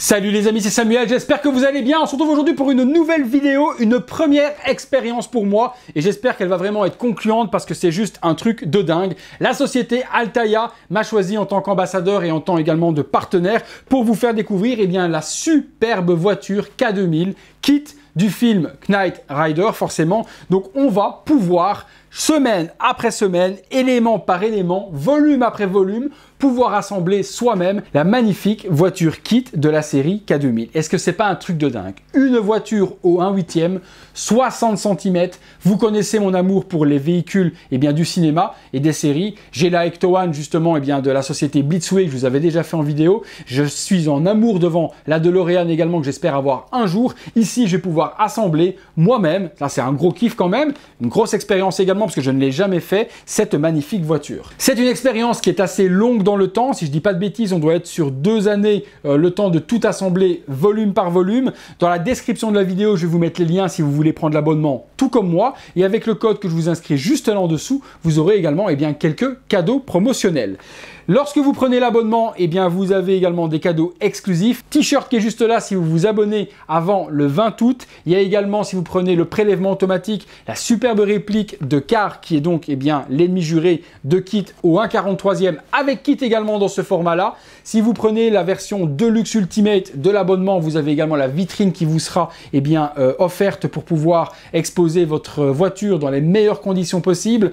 Salut les amis, c'est Samuel, j'espère que vous allez bien. On se retrouve aujourd'hui pour une nouvelle vidéo, une première expérience pour moi et j'espère qu'elle va vraiment être concluante parce que c'est juste un truc de dingue. La société Altaïa m'a choisi en tant qu'ambassadeur et en tant également de partenaire pour vous faire découvrir la superbe voiture K2000, kit du film Knight Rider forcément. Donc on va pouvoir semaine après semaine, élément par élément, volume après volume, pouvoir assembler soi-même la magnifique voiture kit de la série K2000. Est-ce que c'est pas un truc de dingue? Une voiture au 1/8e, 60 cm. Vous connaissez mon amour pour les véhicules du cinéma et des séries. J'ai la Ecto One justement de la société Blitzway que je vous avais déjà fait en vidéo. Je suis en amour devant la DeLorean également que j'espère avoir un jour. Ici, je vais pouvoir assembler moi-même. Là, c'est un gros kiff quand même. Une grosse expérience également parce que je ne l'ai jamais fait, cette magnifique voiture. C'est une expérience qui est assez longue dans le temps. Si je dis pas de bêtises, on doit être sur 2 années le temps de tout assembler volume par volume. Dans la description de la vidéo, je vais vous mettre les liens si vous voulez prendre l'abonnement tout comme moi. Et avec le code que je vous inscris juste là en dessous, vous aurez également quelques cadeaux promotionnels. Lorsque vous prenez l'abonnement, vous avez également des cadeaux exclusifs. T-shirt qui est juste là si vous vous abonnez avant le 20 août. Il y a également, si vous prenez le prélèvement automatique, la superbe réplique de Car qui est donc l'ennemi juré de Kit au 1/43e avec Kit également dans ce format-là. Si vous prenez la version Deluxe Ultimate de l'abonnement, vous avez également la vitrine qui vous sera offerte pour pouvoir exposer votre voiture dans les meilleures conditions possibles.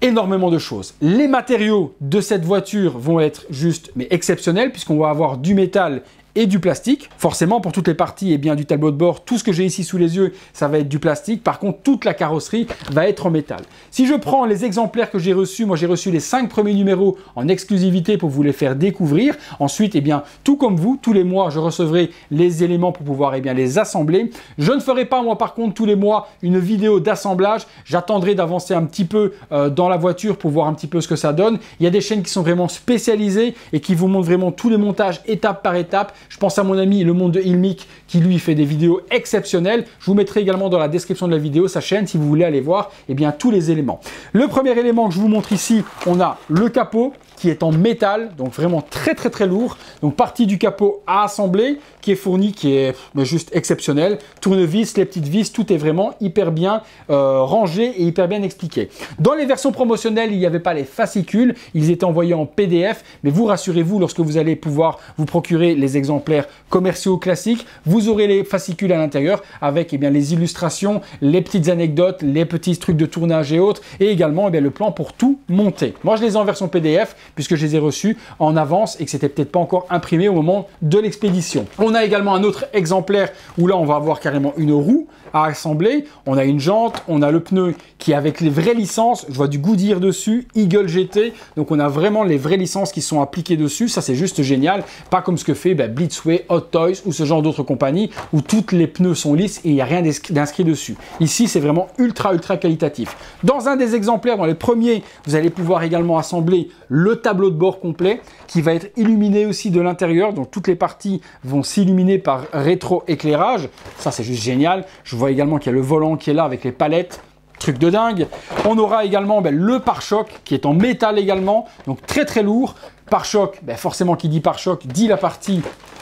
Énormément de choses. Les matériaux de cette voiture vont être juste exceptionnels puisqu'on va avoir du métal et du plastique. Forcément, pour toutes les parties du tableau de bord, tout ce que j'ai ici sous les yeux, ça va être du plastique. Par contre, toute la carrosserie va être en métal. Si je prends les exemplaires que j'ai reçus, moi j'ai reçu les 5 premiers numéros en exclusivité pour vous les faire découvrir. Ensuite, tout comme vous, tous les mois, je recevrai les éléments pour pouvoir les assembler. Je ne ferai pas, moi par contre, tous les mois, une vidéo d'assemblage. J'attendrai d'avancer un petit peu dans la voiture pour voir un petit peu ce que ça donne. Il y a des chaînes qui sont vraiment spécialisées et qui vous montrent vraiment tous les montages étape par étape. Je pense à mon ami Le Monde de Ilmic qui lui fait des vidéos exceptionnelles. Je vous mettrai également dans la description de la vidéo sa chaîne si vous voulez aller voir tous les éléments. Le premier élément que je vous montre ici, on a le capot qui est en métal, donc vraiment très lourd. Donc partie du capot à assembler qui est fourni, qui est juste exceptionnel. Tournevis, les petites vis, tout est vraiment hyper bien rangé et hyper bien expliqué. Dans les versions promotionnelles, il n'y avait pas les fascicules, ils étaient envoyés en PDF, mais vous rassurez-vous, lorsque vous allez pouvoir vous procurer les exemplaires commerciaux classiques, vous aurez les fascicules à l'intérieur avec les illustrations, les petites anecdotes, les petits trucs de tournage et autres, et également le plan pour tout monter. Moi, je les ai en version PDF, puisque je les ai reçus en avance et que c'était peut-être pas encore imprimé au moment de l'expédition. On a également un autre exemplaire où là on va avoir carrément une roue à assembler, on a une jante, on a le pneu qui est avec les vraies licences, je vois du Goodyear dessus, Eagle GT, donc on a vraiment les vraies licences qui sont appliquées dessus, ça c'est juste génial, pas comme ce que fait Blitzway, Hot Toys ou ce genre d'autres compagnies où toutes les pneus sont lisses et il n'y a rien d'inscrit dessus. Ici c'est vraiment ultra qualitatif. Dans un des exemplaires, dans les premiers, vous allez pouvoir également assembler le tableau de bord complet qui va être illuminé aussi de l'intérieur, donc toutes les parties vont s'illuminer par rétro-éclairage, ça c'est juste génial. Je vois également qu'il y a le volant qui est là avec les palettes, truc de dingue. On aura également le pare-choc qui est en métal également, donc très lourd. Pare-choc, forcément qui dit pare-choc dit la partie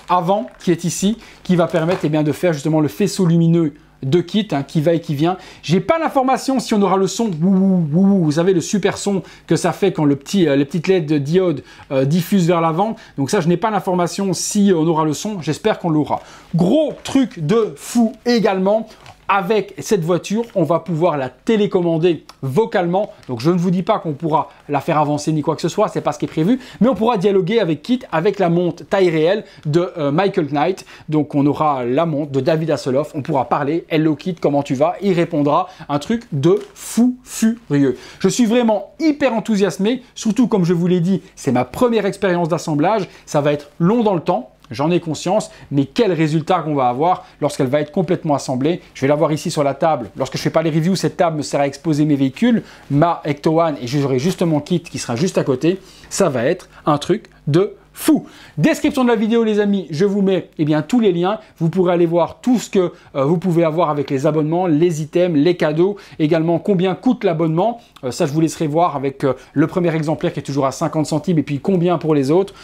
avant qui est ici, qui va permettre de faire justement le faisceau lumineux de Kit qui va et qui vient. J'ai pas l'information si on aura le son vous savez le super son que ça fait quand les petites LED de diode diffusent vers l'avant. Donc ça je n'ai pas l'information si on aura le son, j'espère qu'on l'aura. Gros truc de fou également. Avec cette voiture, on va pouvoir la télécommander vocalement. Donc, je ne vous dis pas qu'on pourra la faire avancer ni quoi que ce soit, c'est pas ce qui est prévu. Mais on pourra dialoguer avec Kit, avec la montre taille réelle de Michael Knight. Donc, on aura la montre de David Hasselhoff. On pourra parler. Hello Kit, comment tu vas? Il répondra. Un truc de fou furieux. Je suis vraiment hyper enthousiasmé. Surtout, comme je vous l'ai dit, c'est ma première expérience d'assemblage. Ça va être long dans le temps. J'en ai conscience, mais quel résultat qu'on va avoir lorsqu'elle va être complètement assemblée. Je vais la voir ici sur la table. Lorsque je ne fais pas les reviews, cette table me sert à exposer mes véhicules, ma Ecto One, et j'aurai justement Kit qui sera juste à côté. Ça va être un truc de fou. Description de la vidéo les amis, je vous mets tous les liens. Vous pourrez aller voir tout ce que vous pouvez avoir avec les abonnements, les items, les cadeaux, également combien coûte l'abonnement. Ça je vous laisserai voir avec le premier exemplaire qui est toujours à 50 centimes et puis combien pour les autres.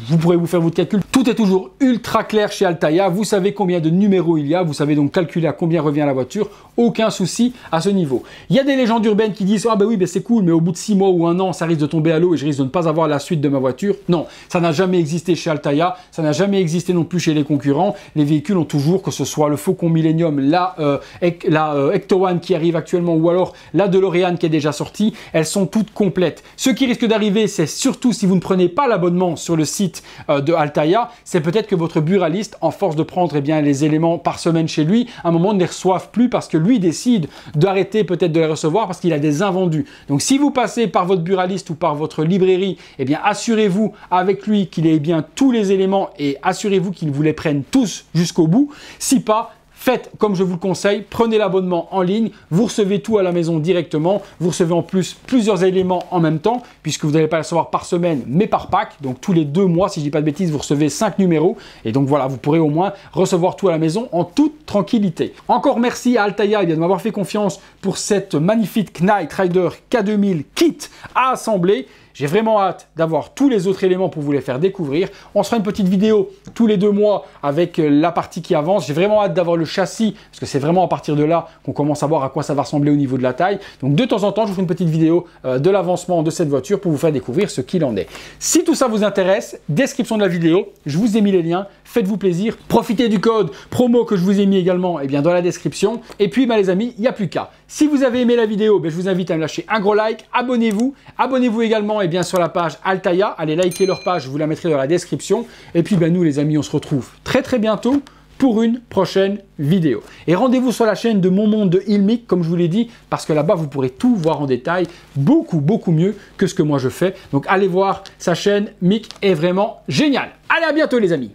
Vous pourrez vous faire votre calcul. Tout est toujours ultra clair chez Altaïa. Vous savez combien de numéros il y a. Vous savez donc calculer à combien revient la voiture. Aucun souci à ce niveau. Il y a des légendes urbaines qui disent « Ah ben oui, ben c'est cool, mais au bout de 6 mois ou 1 an, ça risque de tomber à l'eau et je risque de ne pas avoir la suite de ma voiture. » Non, ça n'a jamais existé chez Altaïa. Ça n'a jamais existé non plus chez les concurrents. Les véhicules ont toujours, que ce soit le Faucon Millenium, la Ecto One qui arrive actuellement ou alors la DeLorean qui est déjà sortie, elles sont toutes complètes. Ce qui risque d'arriver, c'est surtout si vous ne prenez pas l'abonnement sur le site de Altaïa, c'est peut-être que votre buraliste, en force de prendre les éléments par semaine chez lui, à un moment ne les reçoivent plus parce que lui décide d'arrêter peut-être de les recevoir parce qu'il a des invendus. Donc si vous passez par votre buraliste ou par votre librairie, assurez-vous avec lui qu'il ait bien tous les éléments et assurez-vous qu'il vous les prenne tous jusqu'au bout. Si pas, faites comme je vous le conseille, prenez l'abonnement en ligne, vous recevez tout à la maison directement, vous recevez en plus plusieurs éléments en même temps, puisque vous n'allez pas le recevoir par semaine, mais par pack, donc tous les 2 mois, si je ne dis pas de bêtises, vous recevez 5 numéros, et donc voilà, vous pourrez au moins recevoir tout à la maison en toute tranquillité. Encore merci à Altaïa de m'avoir fait confiance pour cette magnifique Knight Rider K2000 kit à assembler. J'ai vraiment hâte d'avoir tous les autres éléments pour vous les faire découvrir. On se fera une petite vidéo tous les 2 mois avec la partie qui avance. J'ai vraiment hâte d'avoir le châssis parce que c'est vraiment à partir de là qu'on commence à voir à quoi ça va ressembler au niveau de la taille. Donc de temps en temps, je vous fais une petite vidéo de l'avancement de cette voiture pour vous faire découvrir ce qu'il en est. Si tout ça vous intéresse, description de la vidéo, je vous ai mis les liens. Faites-vous plaisir. Profitez du code promo que je vous ai mis également dans la description. Et puis les amis, il n'y a plus qu'à. Si vous avez aimé la vidéo, je vous invite à me lâcher un gros like. Abonnez-vous. Abonnez-vous également sur la page Altaïa. Allez liker leur page, je vous la mettrai dans la description. Et puis nous les amis, on se retrouve très bientôt pour une prochaine vidéo. Et rendez-vous sur la chaîne de Mon Monde de Ilmic, comme je vous l'ai dit, parce que là-bas, vous pourrez tout voir en détail, beaucoup mieux que ce que moi je fais. Donc allez voir sa chaîne, Mick est vraiment génial. Allez, à bientôt les amis.